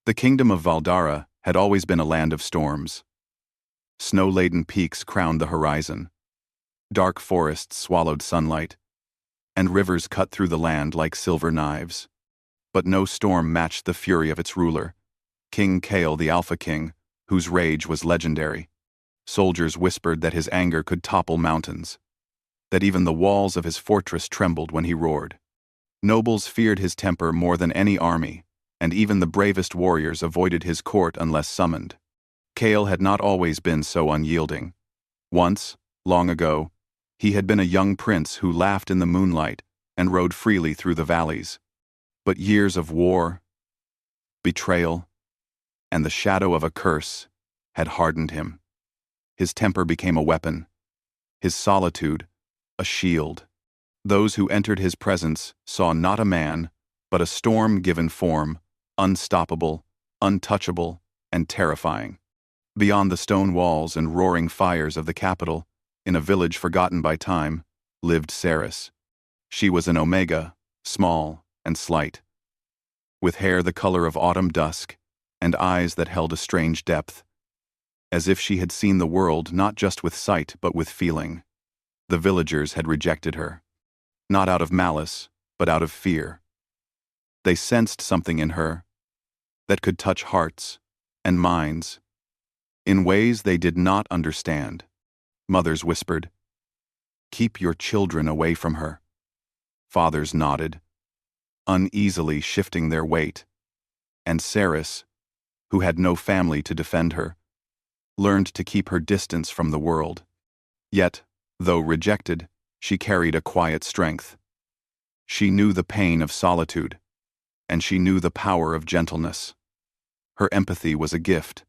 The kingdom of Valdara had always been a land of storms. Snow-laden peaks crowned the horizon. Dark forests swallowed sunlight, and rivers cut through the land like silver knives. But no storm matched the fury of its ruler, King Kale the Alpha King, whose rage was legendary. Soldiers whispered that his anger could topple mountains, that even the walls of his fortress trembled when he roared. Nobles feared his temper more than any army, and even the bravest warriors avoided his court unless summoned. Kale had not always been so unyielding. Once, long ago, he had been a young prince who laughed in the moonlight and rode freely through the valleys. But years of war, betrayal, and the shadow of a curse had hardened him. His temper became a weapon, his solitude a shield. Those who entered his presence saw not a man, but a storm given form, unstoppable, untouchable, and terrifying. Beyond the stone walls and roaring fires of the capital, in a village forgotten by time, lived Ceres. She was an Omega, small and slight, with hair the color of autumn dusk and eyes that held a strange depth, as if she had seen the world not just with sight but with feeling. The villagers had rejected her, not out of malice, but out of fear. They sensed something in her that could touch hearts and minds in ways they did not understand. Mothers whispered, "Keep your children away from her." Fathers nodded, uneasily shifting their weight. And Ceres, who had no family to defend her, learned to keep her distance from the world. Yet, though rejected, she carried a quiet strength. She knew the pain of solitude, and she knew the power of gentleness. Her empathy was a gift,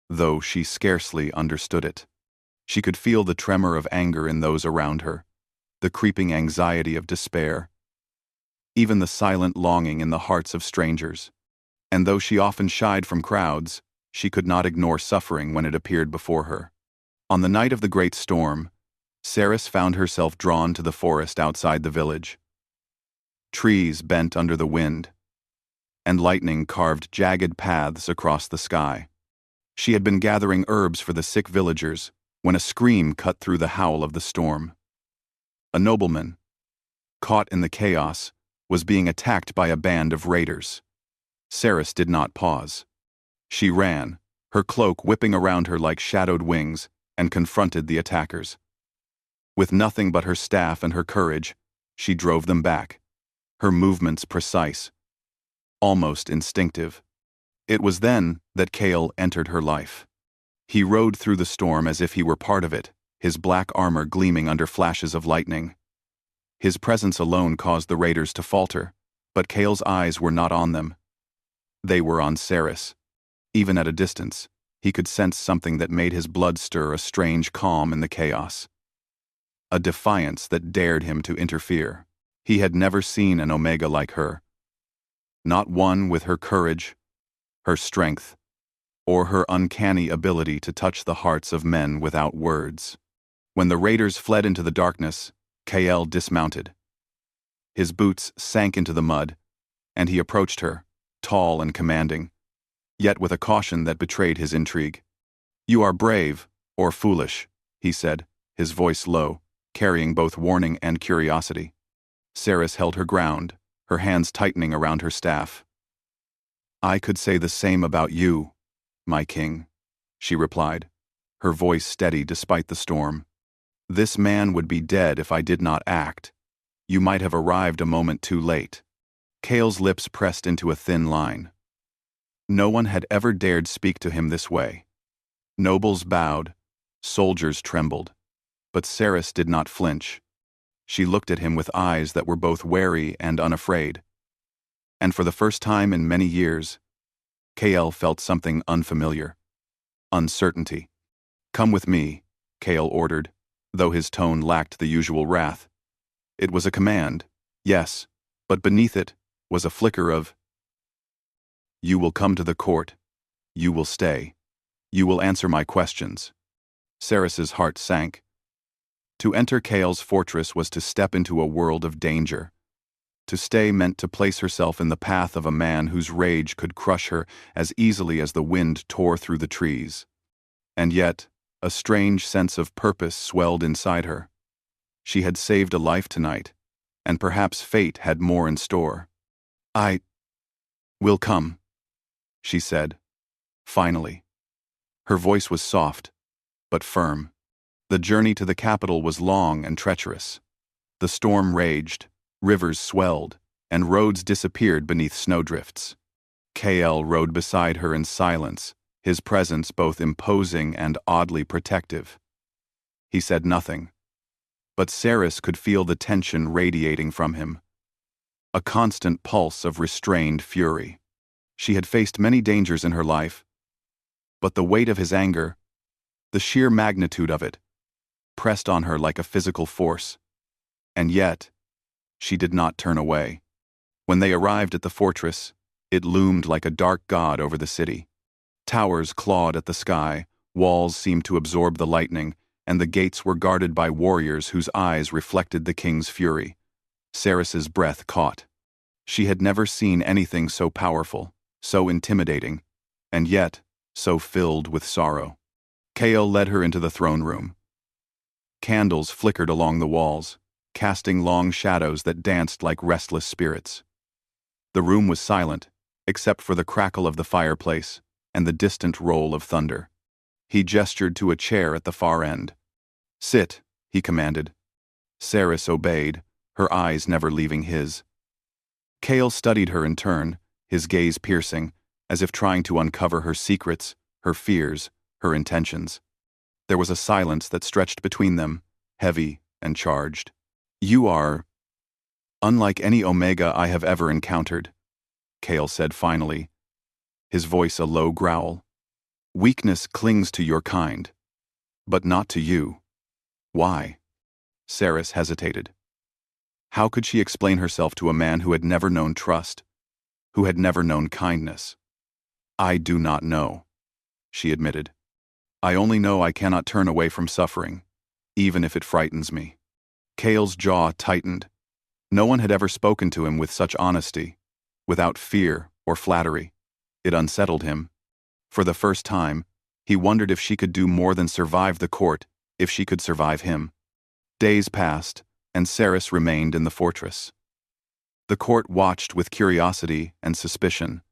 though she scarcely understood it. She could feel the tremor of anger in those around her, the creeping anxiety of despair, even the silent longing in the hearts of strangers. And though she often shied from crowds, she could not ignore suffering when it appeared before her. On the night of the great storm, Ceres found herself drawn to the forest outside the village. Trees bent under the wind, and lightning carved jagged paths across the sky. She had been gathering herbs for the sick villagers when a scream cut through the howl of the storm. A nobleman, caught in the chaos, was being attacked by a band of raiders. Ceres did not pause. She ran, her cloak whipping around her like shadowed wings, and confronted the attackers. With nothing but her staff and her courage, she drove them back, her movements precise, almost instinctive. It was then that Kale entered her life. He rode through the storm as if he were part of it, his black armor gleaming under flashes of lightning. His presence alone caused the raiders to falter, but Kale's eyes were not on them. They were on Ceres. Even at a distance, he could sense something that made his blood stir a strange calm in the chaos. A defiance that dared him to interfere. He had never seen an Omega like her. Not one with her courage, her strength, or her uncanny ability to touch the hearts of men without words. When the raiders fled into the darkness, Kale dismounted. His boots sank into the mud, and he approached her, tall and commanding, yet with a caution that betrayed his intrigue. "You are brave, or foolish," he said, his voice low, carrying both warning and curiosity. Ceres held her ground, her hands tightening around her staff. "I could say the same about you, my king," she replied, her voice steady despite the storm. "This man would be dead if I did not act. You might have arrived a moment too late." Kale's lips pressed into a thin line. No one had ever dared speak to him this way. Nobles bowed, soldiers trembled, but Ceres did not flinch. She looked at him with eyes that were both wary and unafraid. And for the first time in many years, Kale felt something unfamiliar. Uncertainty. "Come with me," Kale ordered, though his tone lacked the usual wrath. It was a command, yes, but beneath it was a flicker of, "You will come to the court. You will stay. You will answer my questions." Ceres's heart sank. To enter Kale's fortress was to step into a world of danger. To stay meant to place herself in the path of a man whose rage could crush her as easily as the wind tore through the trees. And yet, a strange sense of purpose swelled inside her. She had saved a life tonight, and perhaps fate had more in store. "I will come," she said, finally. Her voice was soft, but firm. The journey to the capital was long and treacherous. The storm raged, rivers swelled, and roads disappeared beneath snowdrifts. KL rode beside her in silence, his presence both imposing and oddly protective. He said nothing, but Saris could feel the tension radiating from him. A constant pulse of restrained fury. She had faced many dangers in her life, but the weight of his anger, the sheer magnitude of it, pressed on her like a physical force. And yet, she did not turn away. When they arrived at the fortress, it loomed like a dark god over the city. Towers clawed at the sky, walls seemed to absorb the lightning, and the gates were guarded by warriors whose eyes reflected the king's fury. Saris's breath caught. She had never seen anything so powerful, so intimidating, and yet so filled with sorrow. Kael led her into the throne room. Candles flickered along the walls, casting long shadows that danced like restless spirits. The room was silent, except for the crackle of the fireplace and the distant roll of thunder. He gestured to a chair at the far end. "Sit," he commanded. Saris obeyed, her eyes never leaving his. Kael studied her in turn, his gaze piercing, as if trying to uncover her secrets, her fears, her intentions. There was a silence that stretched between them, heavy and charged. "You are unlike any Omega I have ever encountered," Kael said finally, his voice a low growl. "Weakness clings to your kind, but not to you. Why?" Saris hesitated. How could she explain herself to a man who had never known trust, who had never known kindness? "I do not know," she admitted. "I only know I cannot turn away from suffering, even if it frightens me." Kael's jaw tightened. No one had ever spoken to him with such honesty, without fear or flattery. It unsettled him. For the first time, he wondered if she could do more than survive the court, if she could survive him. Days passed, and Saris remained in the fortress. The court watched with curiosity and suspicion.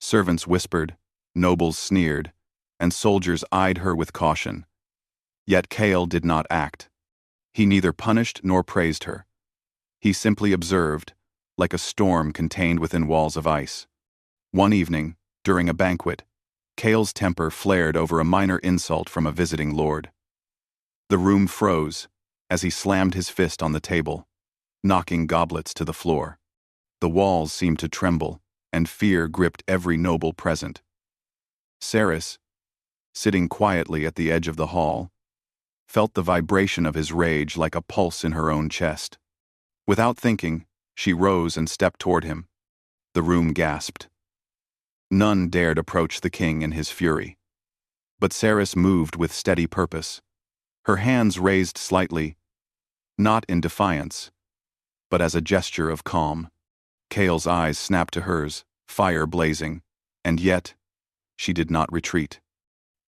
Servants whispered, nobles sneered, and soldiers eyed her with caution. Yet Kael did not act. He neither punished nor praised her. He simply observed, like a storm contained within walls of ice. One evening, during a banquet, Kael's temper flared over a minor insult from a visiting lord. The room froze as he slammed his fist on the table, knocking goblets to the floor. The walls seemed to tremble, and fear gripped every noble present. Saris, sitting quietly at the edge of the hall, felt the vibration of his rage like a pulse in her own chest. Without thinking, she rose and stepped toward him. The room gasped. None dared approach the king in his fury. But Saris moved with steady purpose, her hands raised slightly, not in defiance, but as a gesture of calm. Kael's eyes snapped to hers, fire blazing, and yet, she did not retreat.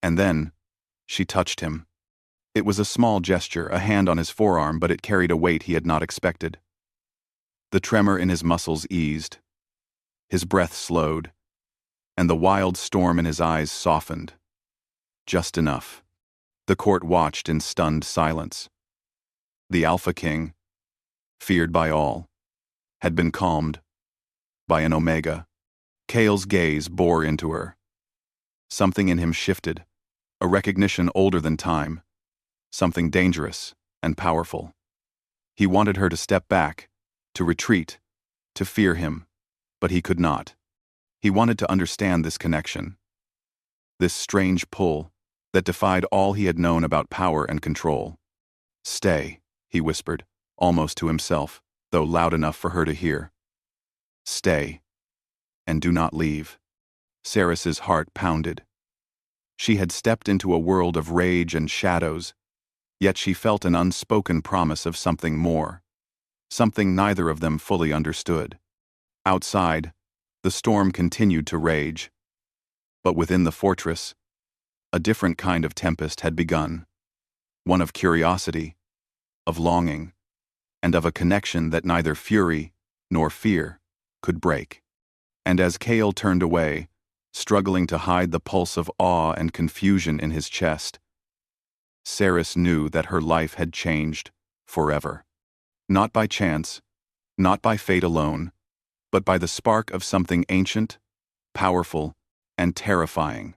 And then, she touched him. It was a small gesture, a hand on his forearm, but it carried a weight he had not expected. The tremor in his muscles eased. His breath slowed, and the wild storm in his eyes softened. Just enough. The court watched in stunned silence. The Alpha King, feared by all, had been calmed by an Omega. Kael's gaze bore into her. Something in him shifted, a recognition older than time, something dangerous and powerful. He wanted her to step back, to retreat, to fear him, but he could not. He wanted to understand this connection, this strange pull that defied all he had known about power and control. "Stay," he whispered, almost to himself, though loud enough for her to hear. "Stay, and do not leave." Saris's heart pounded. She had stepped into a world of rage and shadows, yet she felt an unspoken promise of something more. something neither of them fully understood. Outside, the storm continued to rage. But within the fortress, a different kind of tempest had begun. One of curiosity, of longing, and of a connection that neither fury nor fear could break. And as Kale turned away, struggling to hide the pulse of awe and confusion in his chest, Saris knew that her life had changed forever. Not by chance, not by fate alone, but by the spark of something ancient, powerful, and terrifying.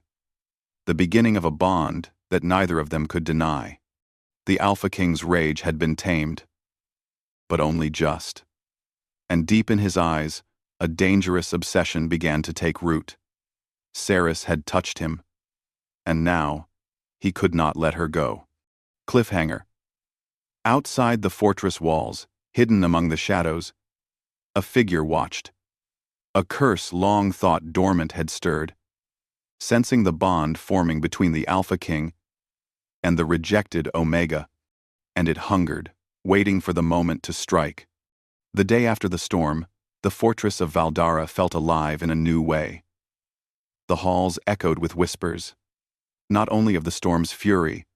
The beginning of a bond that neither of them could deny. The Alpha King's rage had been tamed, but only just. And deep in his eyes, a dangerous obsession began to take root. Saris had touched him, and now he could not let her go. Cliffhanger. Outside the fortress walls, hidden among the shadows, a figure watched. A curse long thought dormant had stirred, sensing the bond forming between the Alpha King and the rejected Omega, and it hungered, waiting for the moment to strike. The day after the storm, the fortress of Valdara felt alive in a new way. The halls echoed with whispers, not only of the storm's fury,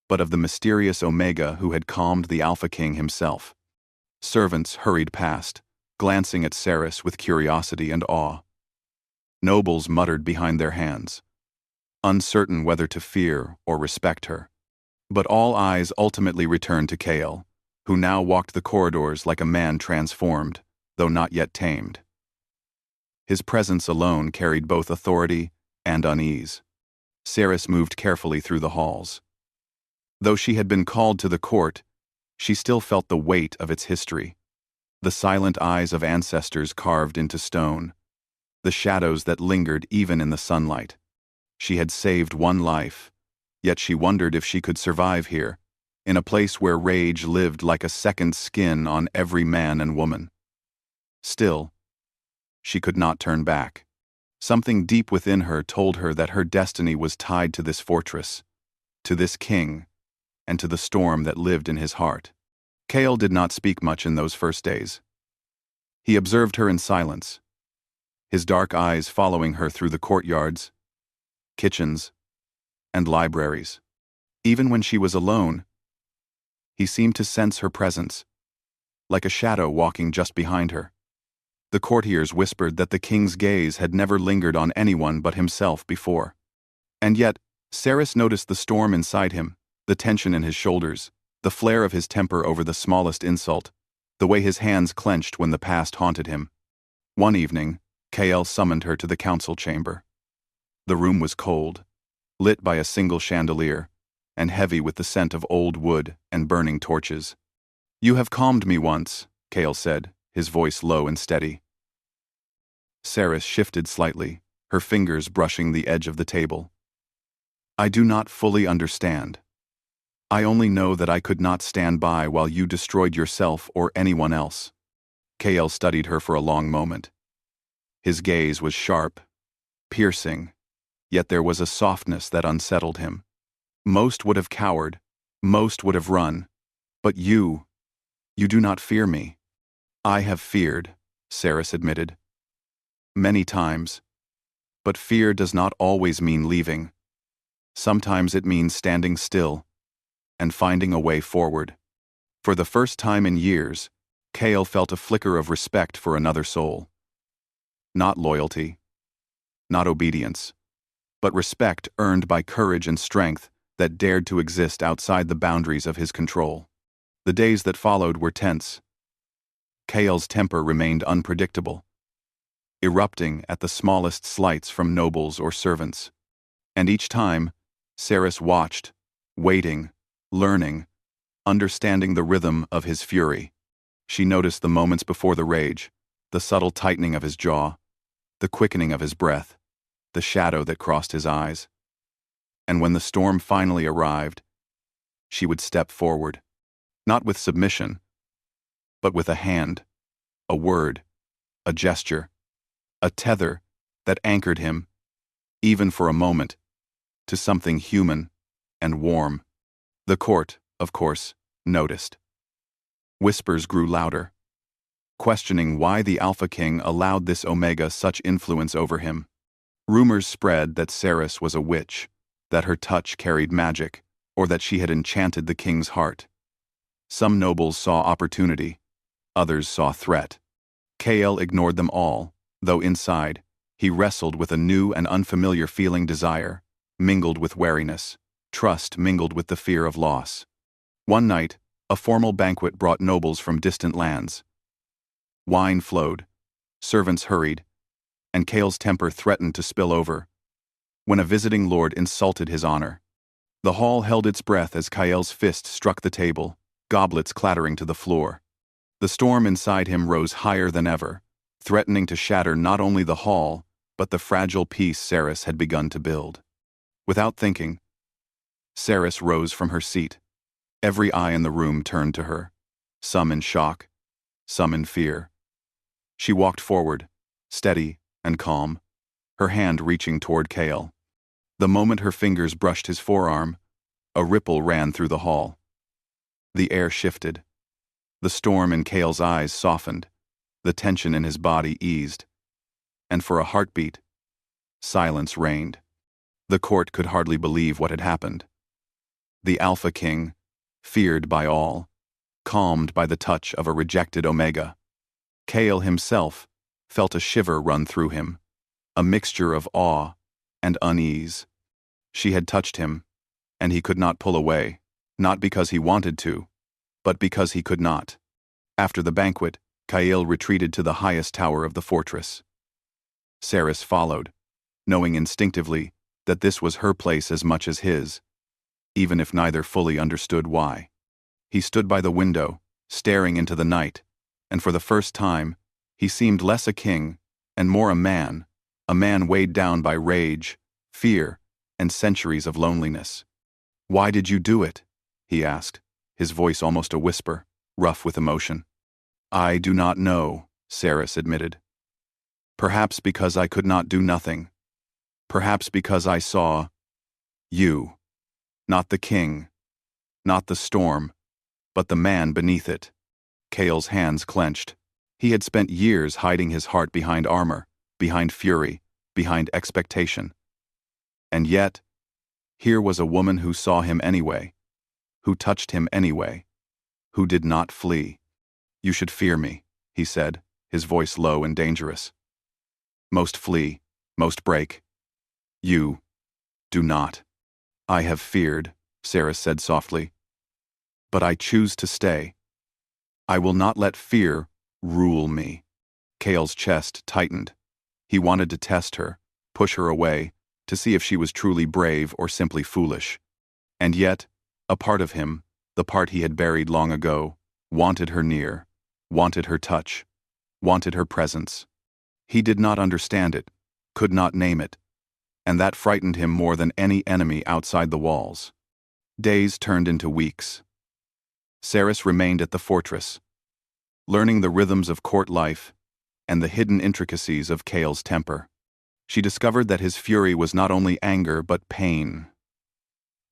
but of the mysterious Omega who had calmed the Alpha King himself. Servants hurried past, glancing at Saris with curiosity and awe. Nobles muttered behind their hands, uncertain whether to fear or respect her. But all eyes ultimately returned to Kale, who now walked the corridors like a man transformed, though not yet tamed. His presence alone carried both authority and unease. Saris moved carefully through the halls. Though she had been called to the court, she still felt the weight of its history. The silent eyes of ancestors carved into stone, the shadows that lingered even in the sunlight. She had saved one life, yet she wondered if she could survive here, in a place where rage lived like a second skin on every man and woman. Still, she could not turn back. Something deep within her told her that her destiny was tied to this fortress, to this king, and to the storm that lived in his heart. Kale did not speak much in those first days. He observed her in silence, his dark eyes following her through the courtyards, kitchens, and libraries. Even when she was alone, he seemed to sense her presence, like a shadow walking just behind her. The courtiers whispered that the king's gaze had never lingered on anyone but himself before. And yet, Saris noticed the storm inside him, the tension in his shoulders, the flare of his temper over the smallest insult, the way his hands clenched when the past haunted him. One evening, Kale summoned her to the council chamber. The room was cold, lit by a single chandelier, and heavy with the scent of old wood and burning torches. "You have calmed me once," Kale said, his voice low and steady. Saris shifted slightly, her fingers brushing the edge of the table. "I do not fully understand. I only know that I could not stand by while you destroyed yourself or anyone else." Kale studied her for a long moment. His gaze was sharp, piercing, yet there was a softness that unsettled him. Most would have cowered, most would have run, but you do not fear me. "I have feared," Saris admitted. "Many times. But fear does not always mean leaving. Sometimes it means standing still and finding a way forward." For the first time in years, Kale felt a flicker of respect for another soul. Not loyalty, not obedience, but respect earned by courage and strength that dared to exist outside the boundaries of his control. The days that followed were tense. Kale's temper remained unpredictable, erupting at the smallest slights from nobles or servants. And each time, Saris watched, waiting, learning, understanding the rhythm of his fury. She noticed the moments before the rage, the subtle tightening of his jaw, the quickening of his breath, the shadow that crossed his eyes. And when the storm finally arrived, she would step forward, not with submission, but with a hand, a word, a gesture, a tether that anchored him, even for a moment, to something human and warm. The court, of course, noticed. Whispers grew louder, questioning why the Alpha King allowed this Omega such influence over him. Rumors spread that Ceres was a witch, that her touch carried magic, or that she had enchanted the king's heart. Some nobles saw opportunity, others saw threat. Kael ignored them all, though inside, he wrestled with a new and unfamiliar feeling desire, mingled with wariness, trust mingled with the fear of loss. One night, a formal banquet brought nobles from distant lands. Wine flowed, servants hurried, and Kael's temper threatened to spill over, when a visiting lord insulted his honor. The hall held its breath as Kael's fist struck the table, goblets clattering to the floor. The storm inside him rose higher than ever, threatening to shatter not only the hall, but the fragile peace Ceres had begun to build. Without thinking, Ceres rose from her seat. Every eye in the room turned to her, some in shock, some in fear. She walked forward, steady and calm, her hand reaching toward Kael. The moment her fingers brushed his forearm, a ripple ran through the hall. The air shifted. The storm in Kael's eyes softened, the tension in his body eased, and for a heartbeat, silence reigned. The court could hardly believe what had happened. The Alpha King, feared by all, calmed by the touch of a rejected Omega. Kael himself felt a shiver run through him, a mixture of awe and unease. She had touched him, and he could not pull away, not because he wanted to, but because he could not. After the banquet, Kael retreated to the highest tower of the fortress. Ceres followed, knowing instinctively that this was her place as much as his, even if neither fully understood why. He stood by the window, staring into the night, and for the first time, he seemed less a king and more a man weighed down by rage, fear, and centuries of loneliness. "Why did you do it?" he asked, his voice almost a whisper, rough with emotion. "I do not know," Ceres admitted. "Perhaps because I could not do nothing. Perhaps because I saw you. Not the king, not the storm, but the man beneath it." Kael's hands clenched. He had spent years hiding his heart behind armor, behind fury, behind expectation. And yet, here was a woman who saw him anyway, who touched him anyway, who did not flee. "You should fear me," he said, his voice low and dangerous. "Most flee, most break. You do not." "I have feared," Ceres said softly. "But I choose to stay. I will not let fear rule me." Kael's chest tightened. He wanted to test her, push her away, to see if she was truly brave or simply foolish. And yet, a part of him, the part he had buried long ago, wanted her near, wanted her touch, wanted her presence. He did not understand it, could not name it, and that frightened him more than any enemy outside the walls. Days turned into weeks. Ceres remained at the fortress, learning the rhythms of court life and the hidden intricacies of Kael's temper. She discovered that his fury was not only anger but pain.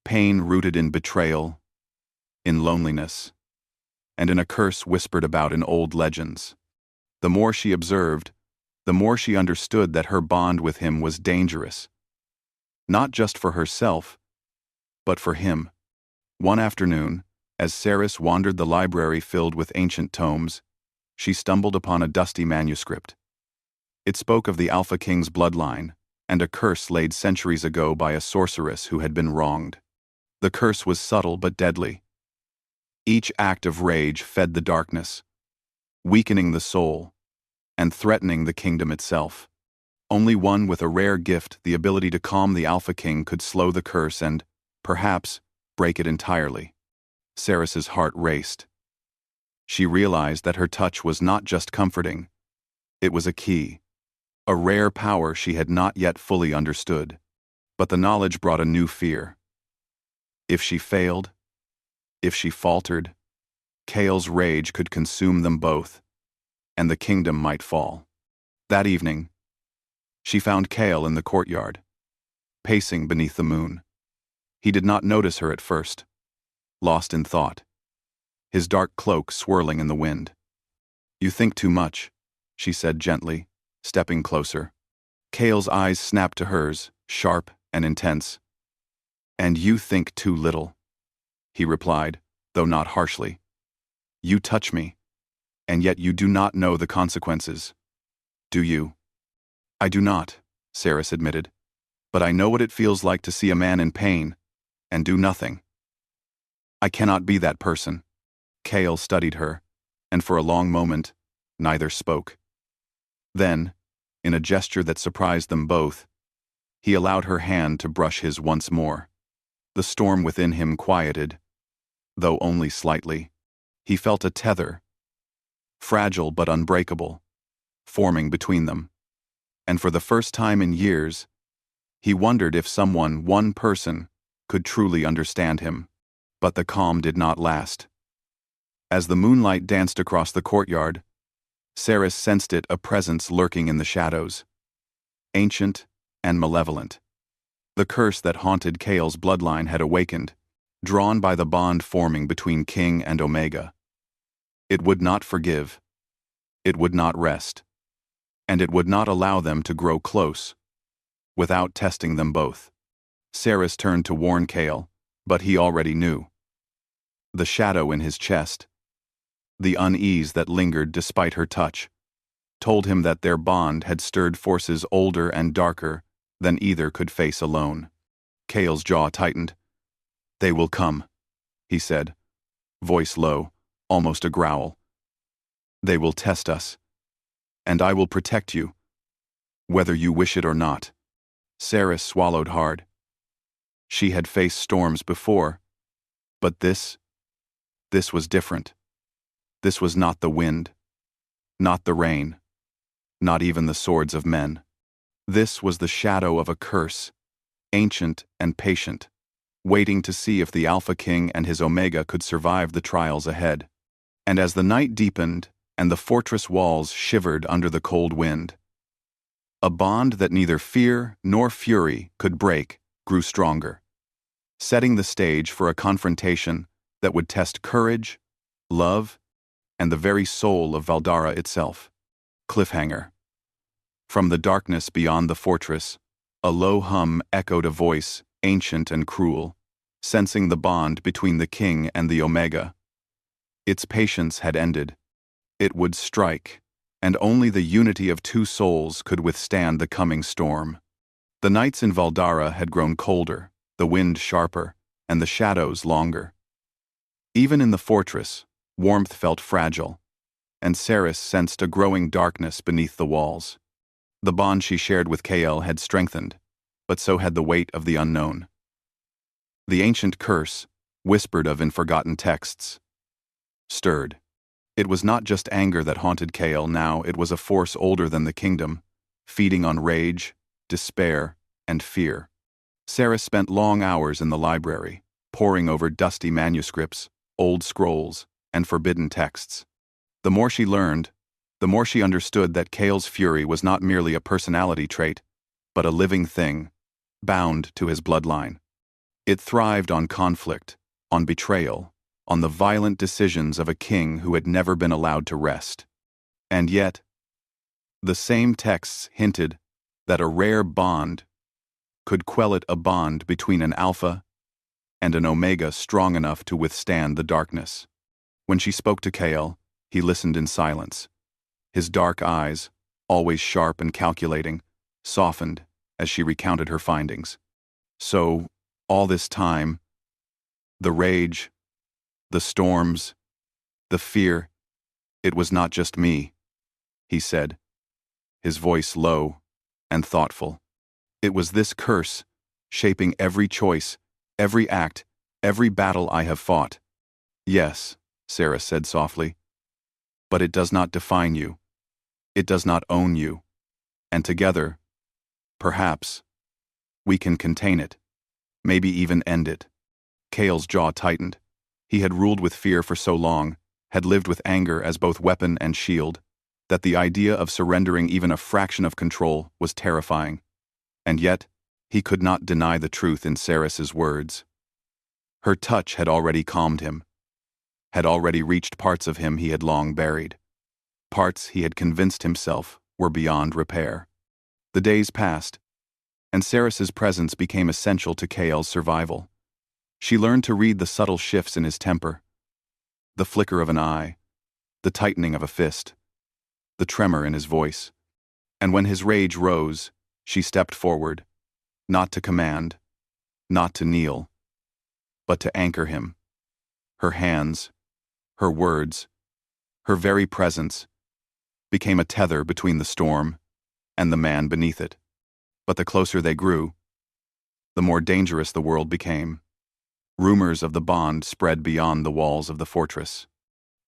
Pain rooted in betrayal, in loneliness, and in a curse whispered about in old legends. The more she observed, the more she understood that her bond with him was dangerous. Not just for herself, but for him. One afternoon, as Ceres wandered the library filled with ancient tomes, she stumbled upon a dusty manuscript. It spoke of the Alpha King's bloodline and a curse laid centuries ago by a sorceress who had been wronged. The curse was subtle but deadly. Each act of rage fed the darkness, weakening the soul and threatening the kingdom itself. Only one with a rare gift, the ability to calm the Alpha King, could slow the curse and, perhaps, break it entirely. Ceres's heart raced. She realized that her touch was not just comforting, it was a key, a rare power she had not yet fully understood. But the knowledge brought a new fear. If she failed, if she faltered, Kael's rage could consume them both, and the kingdom might fall. That evening, she found Kael in the courtyard, pacing beneath the moon. He did not notice her at first, lost in thought. his dark cloak swirling in the wind. "You think too much," she said gently, stepping closer. Kale's eyes snapped to hers, sharp and intense. "And you think too little," he replied, though not harshly. "You touch me, and yet you do not know the consequences. Do you?" "I do not," Saris admitted. "But I know what it feels like to see a man in pain and do nothing. I cannot be that person." Kale studied her, and for a long moment, neither spoke. Then, in a gesture that surprised them both, he allowed her hand to brush his once more. The storm within him quieted, though only slightly. He felt a tether, fragile but unbreakable, forming between them. And for the first time in years, he wondered if someone, one person, could truly understand him. But the calm did not last. As the moonlight danced across the courtyard, Saris sensed a presence lurking in the shadows, ancient and malevolent. The curse that haunted Kale's bloodline had awakened, drawn by the bond forming between King and Omega. It would not forgive, it would not rest, and it would not allow them to grow close, without testing them both. Saris turned to warn Kale, but he already knew. The shadow in his chest, the unease that lingered despite her touch, told him that their bond had stirred forces older and darker than either could face alone. Kale's jaw tightened. "They will come," he said, voice low, almost a growl. "They will test us, and I will protect you, whether you wish it or not." Saris swallowed hard. She had faced storms before, but this was different. This was not the wind, not the rain, not even the swords of men. This was the shadow of a curse, ancient and patient, waiting to see if the Alpha King and his Omega could survive the trials ahead. And as the night deepened and the fortress walls shivered under the cold wind, a bond that neither fear nor fury could break grew stronger, setting the stage for a confrontation that would test courage, love, and the very soul of Valdara itself. Cliffhanger. From the darkness beyond the fortress, a low hum echoed a voice, ancient and cruel, sensing the bond between the King and the Omega. Its patience had ended. It would strike, and only the unity of two souls could withstand the coming storm. The nights in Valdara had grown colder, the wind sharper, and the shadows longer. Even in the fortress, warmth felt fragile, and Saris sensed a growing darkness beneath the walls. The bond she shared with Kale had strengthened, but so had the weight of the unknown. The ancient curse, whispered of in forgotten texts, stirred. It was not just anger that haunted Kale now, it was a force older than the kingdom, feeding on rage, despair, and fear. Saris spent long hours in the library, poring over dusty manuscripts, old scrolls, and forbidden texts. The more she learned, the more she understood that Kale's fury was not merely a personality trait, but a living thing, bound to his bloodline. It thrived on conflict, on betrayal, on the violent decisions of a king who had never been allowed to rest. And yet, the same texts hinted that a rare bond could quell it, a bond between an Alpha and an Omega strong enough to withstand the darkness. When she spoke to Kale, he listened in silence. His dark eyes, always sharp and calculating, softened as she recounted her findings. "So, all this time, the rage, the storms, the fear, it was not just me," he said, his voice low and thoughtful. "It was this curse, shaping every choice, every act, every battle I have fought." "Yes," Saris said softly, "but it does not define you. It does not own you. And together, perhaps, we can contain it, maybe even end it." Kale's jaw tightened. He had ruled with fear for so long, had lived with anger as both weapon and shield, that the idea of surrendering even a fraction of control was terrifying. And yet, he could not deny the truth in Saris's words. Her touch had already calmed him. had already reached parts of him he had long buried. Parts he had convinced himself were beyond repair. The days passed, and Ceres's presence became essential to Kael's survival. She learned to read the subtle shifts in his temper, the flicker of an eye, the tightening of a fist, the tremor in his voice. And when his rage rose, she stepped forward, not to command, not to kneel, but to anchor him. Her hands, her words, her very presence became a tether between the storm and the man beneath it. But the closer they grew, the more dangerous the world became. Rumors of the bond spread beyond the walls of the fortress.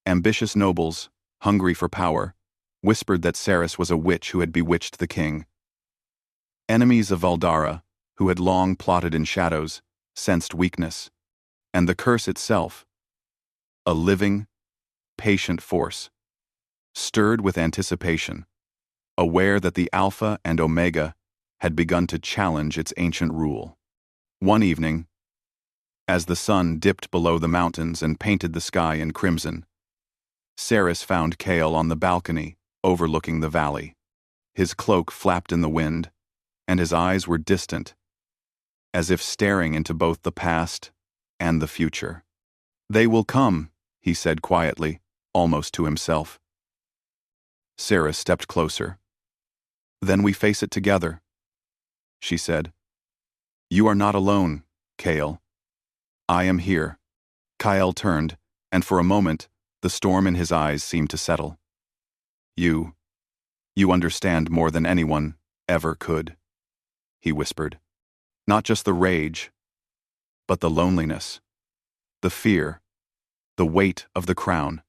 Ambitious nobles, hungry for power, whispered that Ceres was a witch who had bewitched the king. Enemies of Valdara, who had long plotted in shadows, sensed weakness, and the curse itself, a living, patient force, stirred with anticipation, aware that the Alpha and Omega had begun to challenge its ancient rule. One evening, as the sun dipped below the mountains and painted the sky in crimson, Ceres found Kael on the balcony overlooking the valley. His cloak flapped in the wind, and his eyes were distant, as if staring into both the past and the future. "They will come," he said quietly, almost to himself. Ceres stepped closer. "Then we face it together," she said. "You are not alone, Kael. I am here." Kael turned, and for a moment, the storm in his eyes seemed to settle. You understand more than anyone ever could," he whispered. "Not just the rage, but the loneliness, the fear, the weight of the crown.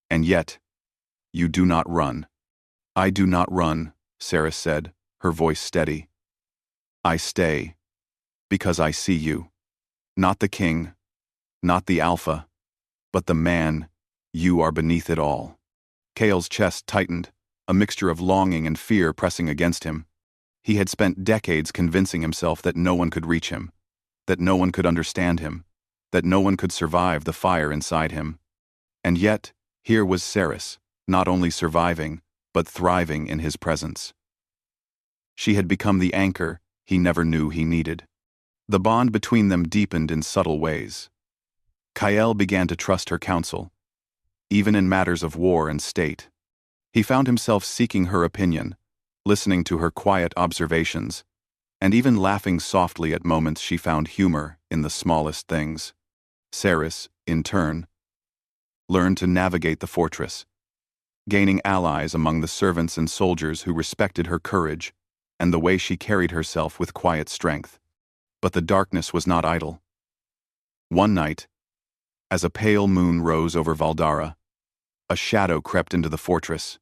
And yet, you do not run." "I do not run," Ceres said, her voice steady. "I stay, because I see you. Not the king, not the Alpha, but the man. You are beneath it all." Kael's chest tightened, a mixture of longing and fear pressing against him. He had spent decades convincing himself that no one could reach him, that no one could understand him, that no one could survive the fire inside him. And yet, here was Ceres, not only surviving, but thriving in his presence. She had become the anchor he never knew he needed. The bond between them deepened in subtle ways. Kael began to trust her counsel, even in matters of war and state. He found himself seeking her opinion, listening to her quiet observations, and even laughing softly at moments she found humor in the smallest things. Ceres, in turn, learned to navigate the fortress, gaining allies among the servants and soldiers who respected her courage and the way she carried herself with quiet strength. But the darkness was not idle. One night, as a pale moon rose over Valdara, a shadow crept into the fortress.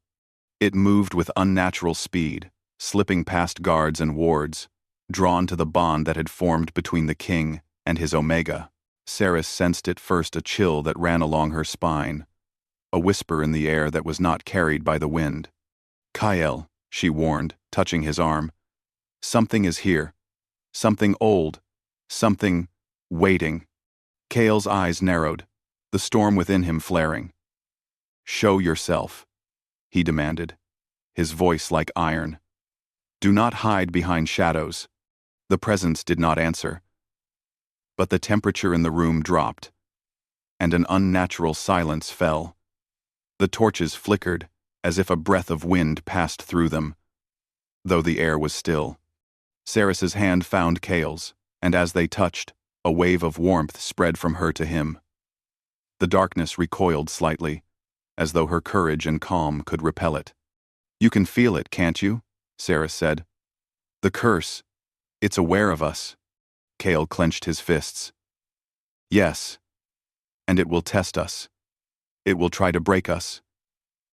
It moved with unnatural speed, slipping past guards and wards, drawn to the bond that had formed between the king and his Omega. Ceres sensed at first a chill that ran along her spine, a whisper in the air that was not carried by the wind. "Kael," she warned, touching his arm. "Something is here. Something old. Something waiting." Kael's eyes narrowed, the storm within him flaring. "Show yourself," he demanded, his voice like iron. "Do not hide behind shadows." The presence did not answer, but the temperature in the room dropped, and an unnatural silence fell. The torches flickered, as if a breath of wind passed through them, though the air was still. Ceres's hand found Kael's, and as they touched, a wave of warmth spread from her to him. The darkness recoiled slightly, as though her courage and calm could repel it. "You can feel it, can't you?" Ceres said. "The curse, it's aware of us." Kael clenched his fists. "Yes, and it will test us. It will try to break us,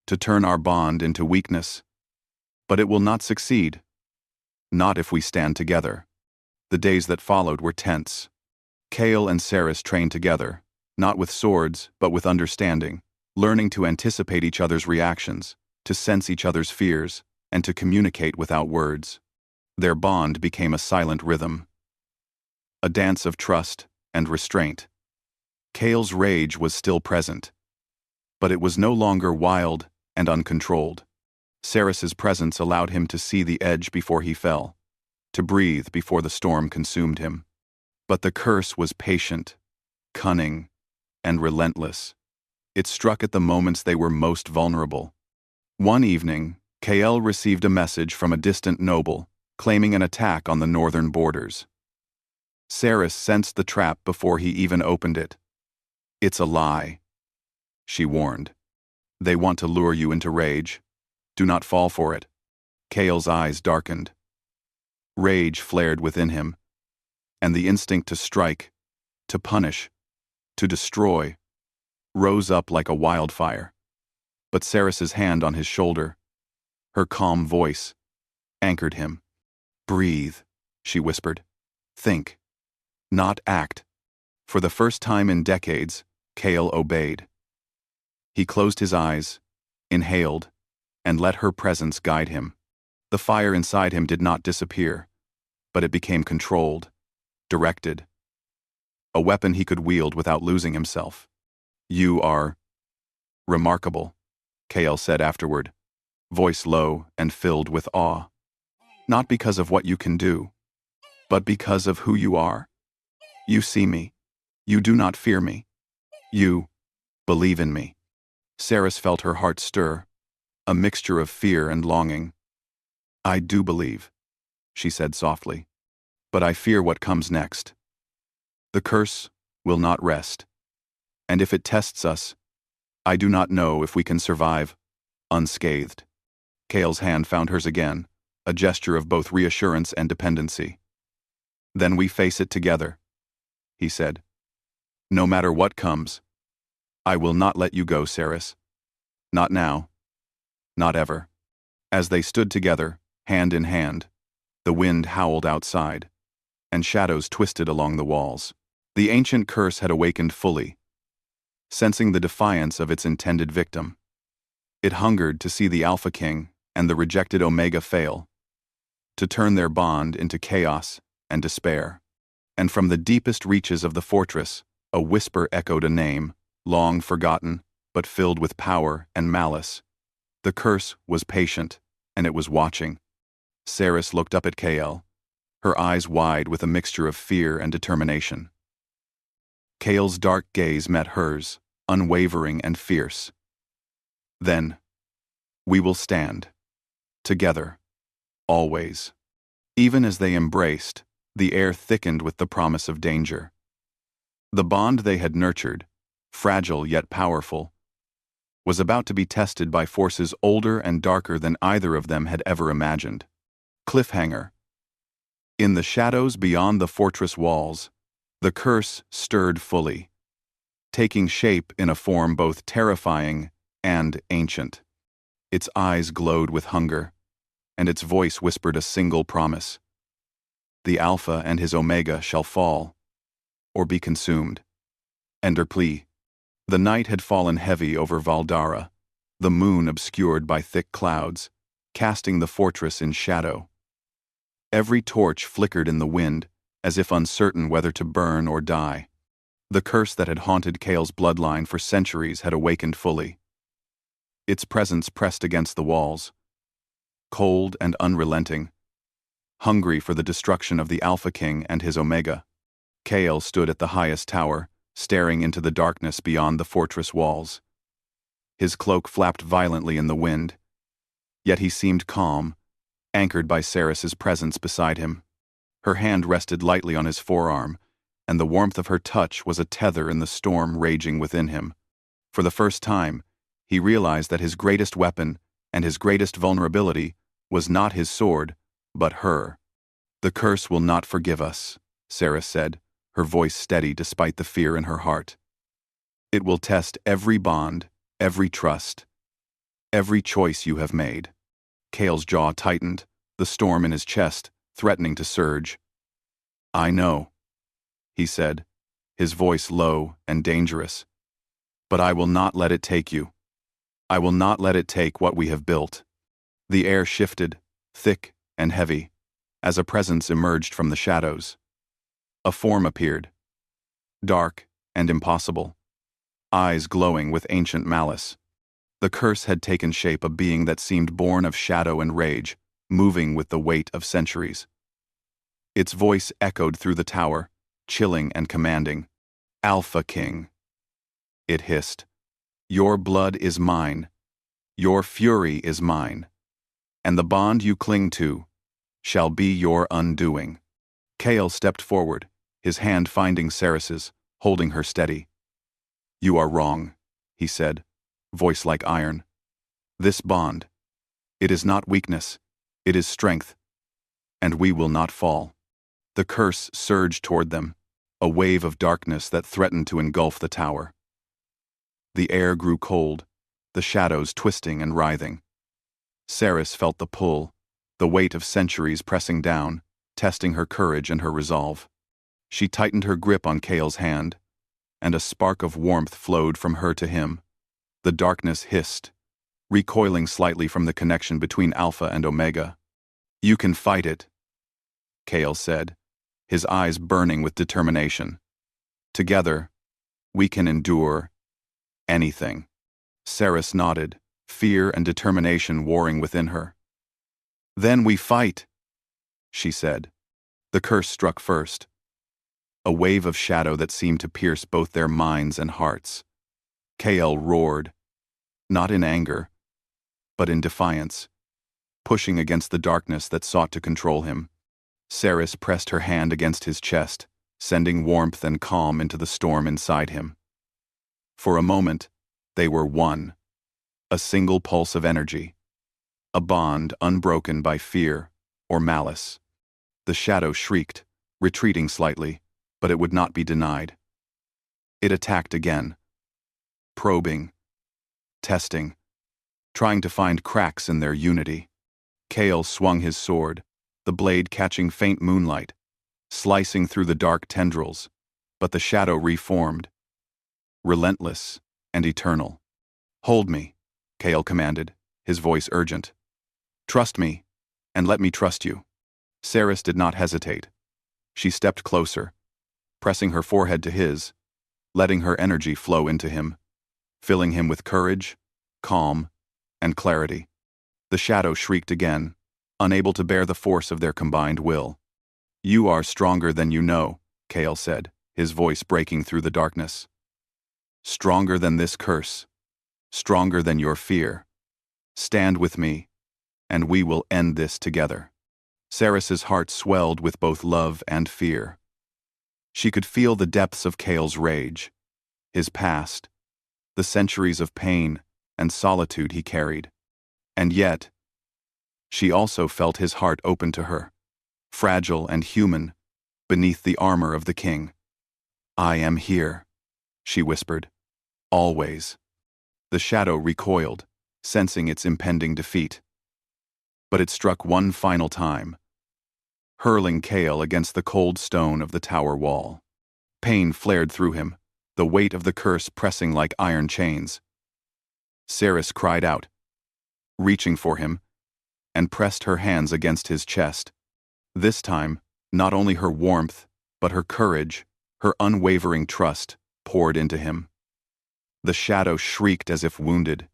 to turn our bond into weakness. But it will not succeed. Not if we stand together." The days that followed were tense. Kael and Ceres trained together, not with swords, but with understanding, learning to anticipate each other's reactions, to sense each other's fears, and to communicate without words. Their bond became a silent rhythm, a dance of trust and restraint. Kale's rage was still present, but it was no longer wild and uncontrolled. Ceres's presence allowed him to see the edge before he fell, to breathe before the storm consumed him. But the curse was patient, cunning, and relentless. It struck at the moments they were most vulnerable. One evening, Kael received a message from a distant noble, claiming an attack on the northern borders. Ceres sensed the trap before he even opened it. "It's a lie," she warned. "They want to lure you into rage. Do not fall for it." Kael's eyes darkened. Rage flared within him, and the instinct to strike, to punish, to destroy, rose up like a wildfire. But Ceres's hand on his shoulder, her calm voice, anchored him. "Breathe," she whispered. "Think, not act." For the first time in decades, Kael obeyed. He closed his eyes, inhaled, and let her presence guide him. The fire inside him did not disappear, but it became controlled, directed. A weapon he could wield without losing himself. "You are remarkable," Kael said afterward, voice low and filled with awe. "Not because of what you can do, but because of who you are. You see me. You do not fear me. You believe in me." Ceres felt her heart stir, a mixture of fear and longing. "I do believe," she said softly, "but I fear what comes next. The curse will not rest, and if it tests us, I do not know if we can survive unscathed." Kael's hand found hers again, a gesture of both reassurance and dependency. "Then we face it together," he said. "No matter what comes, I will not let you go, Ceres. Not now. Not ever." As they stood together, hand in hand, the wind howled outside, and shadows twisted along the walls. The ancient curse had awakened fully, sensing the defiance of its intended victim. It hungered to see the Alpha King and the rejected Omega fail, to turn their bond into chaos and despair. And from the deepest reaches of the fortress, a whisper echoed a name, long forgotten, but filled with power and malice. The curse was patient, and it was watching. Ceres looked up at Kael, her eyes wide with a mixture of fear and determination. Kael's dark gaze met hers, unwavering and fierce. "Then, we will stand. Together. Always." Even as they embraced, the air thickened with the promise of danger. The bond they had nurtured, fragile yet powerful, was about to be tested by forces older and darker than either of them had ever imagined. Cliffhanger. In the shadows beyond the fortress walls, the curse stirred fully, taking shape in a form both terrifying and ancient. Its eyes glowed with hunger, and its voice whispered a single promise. The Alpha and his Omega shall fall, or be consumed. Ender plea. The night had fallen heavy over Valdara, the moon obscured by thick clouds, casting the fortress in shadow. Every torch flickered in the wind, as if uncertain whether to burn or die. The curse that had haunted Kael's bloodline for centuries had awakened fully. Its presence pressed against the walls, cold and unrelenting, hungry for the destruction of the Alpha King and his Omega. Kael stood at the highest tower, staring into the darkness beyond the fortress walls. His cloak flapped violently in the wind, yet he seemed calm, anchored by Ceres's presence beside him. Her hand rested lightly on his forearm, and the warmth of her touch was a tether in the storm raging within him. For the first time, he realized that his greatest weapon and his greatest vulnerability was not his sword, but her. "The curse will not forgive us," Ceres said, her voice steady despite the fear in her heart. "It will test every bond, every trust, every choice you have made." Kael's jaw tightened, the storm in his chest threatening to surge. "I know," he said, his voice low and dangerous. "But I will not let it take you. I will not let it take what we have built." The air shifted, thick and heavy, as a presence emerged from the shadows. A form appeared. Dark, and impossible, eyes glowing with ancient malice. The curse had taken shape, a being that seemed born of shadow and rage, moving with the weight of centuries. Its voice echoed through the tower, chilling and commanding. "Alpha King," it hissed. "Your blood is mine. Your fury is mine. And the bond you cling to shall be your undoing." Kale stepped forward, his hand finding Ceres's, holding her steady. "You are wrong," he said, voice like iron. "This bond, it is not weakness, it is strength, and we will not fall." The curse surged toward them, a wave of darkness that threatened to engulf the tower. The air grew cold, the shadows twisting and writhing. Ceres felt the pull, the weight of centuries pressing down, testing her courage and her resolve. She tightened her grip on Kale's hand, and a spark of warmth flowed from her to him. The darkness hissed, recoiling slightly from the connection between Alpha and Omega. "You can fight it," Kale said, his eyes burning with determination. "Together, we can endure anything." Ceres nodded, fear and determination warring within her. "Then we fight," she said. The curse struck first, a wave of shadow that seemed to pierce both their minds and hearts. Kale roared, not in anger, but in defiance, pushing against the darkness that sought to control him. Ceres pressed her hand against his chest, sending warmth and calm into the storm inside him. For a moment, they were one, a single pulse of energy, a bond unbroken by fear or malice. The shadow shrieked, retreating slightly, but it would not be denied. It attacked again, probing, testing, trying to find cracks in their unity. Kale swung his sword, the blade catching faint moonlight, slicing through the dark tendrils, but the shadow reformed, relentless and eternal. "Hold me," Kale commanded, his voice urgent. "Trust me, and let me trust you." Ceres did not hesitate. She stepped closer, pressing her forehead to his, letting her energy flow into him, filling him with courage, calm, and clarity. The shadow shrieked again, unable to bear the force of their combined will. "You are stronger than you know," Kale said, his voice breaking through the darkness. "Stronger than this curse, stronger than your fear. Stand with me, and we will end this together." Ceres's heart swelled with both love and fear. She could feel the depths of Kale's rage, his past, the centuries of pain and solitude he carried. And yet, she also felt his heart open to her, fragile and human, beneath the armor of the king. "I am here," she whispered. "Always." The shadow recoiled, sensing its impending defeat. But it struck one final time, hurling Kale against the cold stone of the tower wall. Pain flared through him, the weight of the curse pressing like iron chains. Ceres cried out, reaching for him, and pressed her hands against his chest. This time, not only her warmth, but her courage, her unwavering trust, poured into him. The shadow shrieked as if wounded,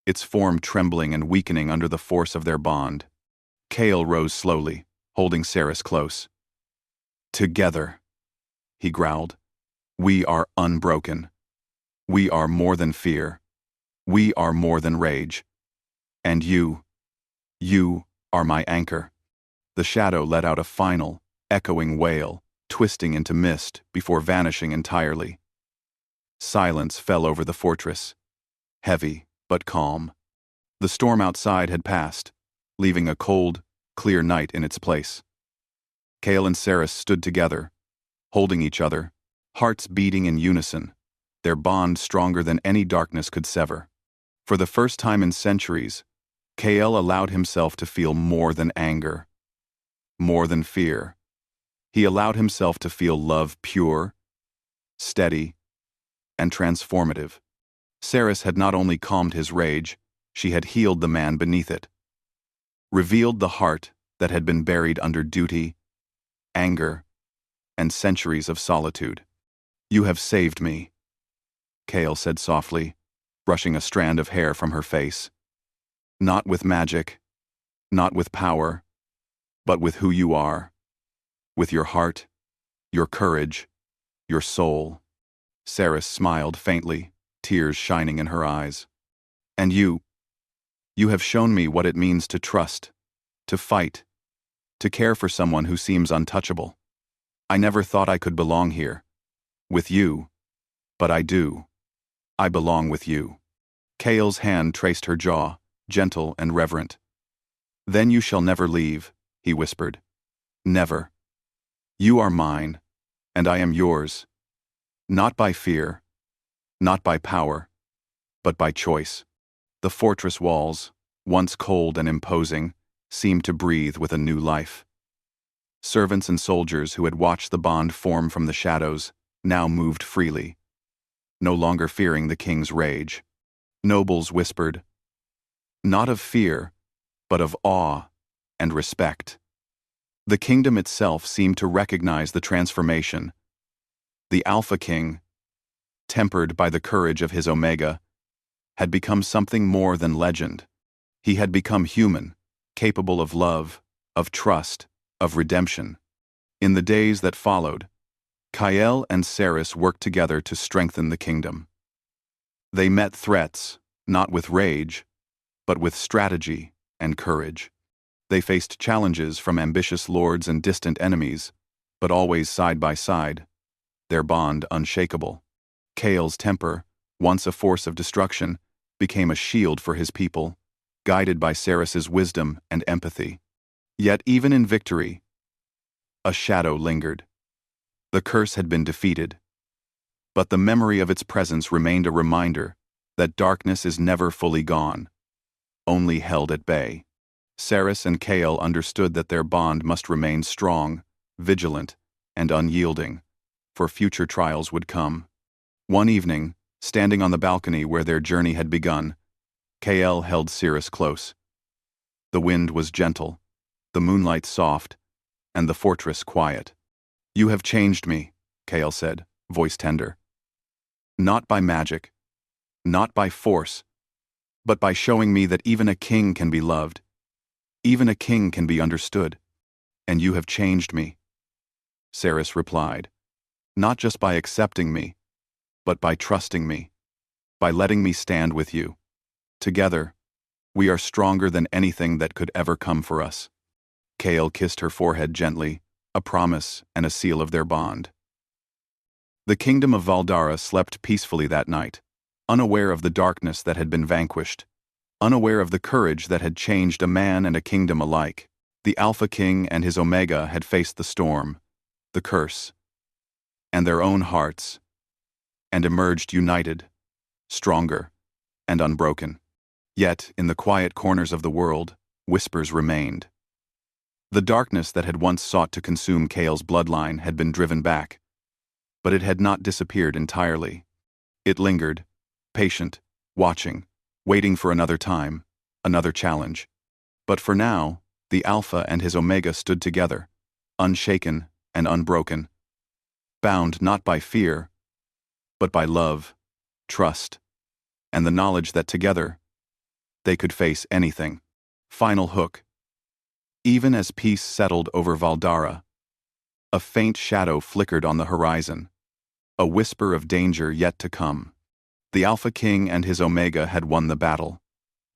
its form trembling and weakening under the force of their bond. Kale rose slowly, holding Ceres close. "Together," he growled, "we are unbroken. We are more than fear. We are more than rage. And you are my anchor." The shadow let out a final, echoing wail, twisting into mist before vanishing entirely. Silence fell over the fortress, heavy but calm. The storm outside had passed, leaving a cold, clear night in its place. Kale and Ceres stood together, holding each other, hearts beating in unison, their bond stronger than any darkness could sever. For the first time in centuries, Kale allowed himself to feel more than anger, more than fear. He allowed himself to feel love pure, steady, and transformative. Ceres had not only calmed his rage, she had healed the man beneath it, revealed the heart that had been buried under duty, anger, and centuries of solitude. You have saved me, Kale said softly, brushing a strand of hair from her face. Not with magic, not with power, but with who you are. With your heart, your courage, your soul. Saris smiled faintly, tears shining in her eyes. And you have shown me what it means to trust, to fight, to care for someone who seems untouchable. I never thought I could belong here, with you, but I do. I belong with you. Kale's hand traced her jaw, gentle and reverent. Then you shall never leave, he whispered. Never. You are mine, and I am yours. Not by fear, not by power, but by choice. The fortress walls, once cold and imposing, seemed to breathe with a new life. Servants and soldiers who had watched the bond form from the shadows now moved freely, no longer fearing the king's rage. Nobles whispered, not of fear, but of awe and respect. The kingdom itself seemed to recognize the transformation. The Alpha King, tempered by the courage of his Omega, had become something more than legend. He had become human, capable of love, of trust, of redemption. In the days that followed, Kyle and Saris worked together to strengthen the kingdom. They met threats, not with rage, but with strategy and courage. They faced challenges from ambitious lords and distant enemies, but always side by side, their bond unshakable. Kale's temper, once a force of destruction, became a shield for his people, guided by Saris's wisdom and empathy. Yet even in victory, a shadow lingered. The curse had been defeated, but the memory of its presence remained a reminder that darkness is never fully gone, only held at bay. Saris and Kale understood that their bond must remain strong, vigilant, and unyielding, for future trials would come. One evening, standing on the balcony where their journey had begun, Kale held Saris close. The wind was gentle, the moonlight soft, and the fortress quiet. You have changed me, Kale said, voice tender. Not by magic, not by force, but by showing me that even a king can be loved, even a king can be understood. And you have changed me, Saris replied, not just by accepting me, but by trusting me, by letting me stand with you. Together, we are stronger than anything that could ever come for us. Kale kissed her forehead gently, a promise and a seal of their bond. The kingdom of Valdara slept peacefully that night, unaware of the darkness that had been vanquished, unaware of the courage that had changed a man and a kingdom alike. The Alpha King and his Omega had faced the storm, the curse, and their own hearts, and emerged united, stronger, and unbroken. Yet, in the quiet corners of the world, whispers remained. The darkness that had once sought to consume Kale's bloodline had been driven back, but it had not disappeared entirely. It lingered, patient, watching, waiting for another time, another challenge. But for now, the Alpha and his Omega stood together, unshaken and unbroken, bound not by fear, but by love, trust, and the knowledge that together, they could face anything. Final hook. Even as peace settled over Valdara, a faint shadow flickered on the horizon, a whisper of danger yet to come. The Alpha King and his Omega had won the battle,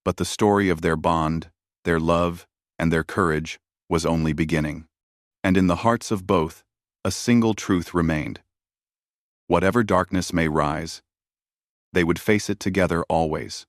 but the story of their bond, their love, and their courage was only beginning. And in the hearts of both, a single truth remained. Whatever darkness may rise, they would face it together always.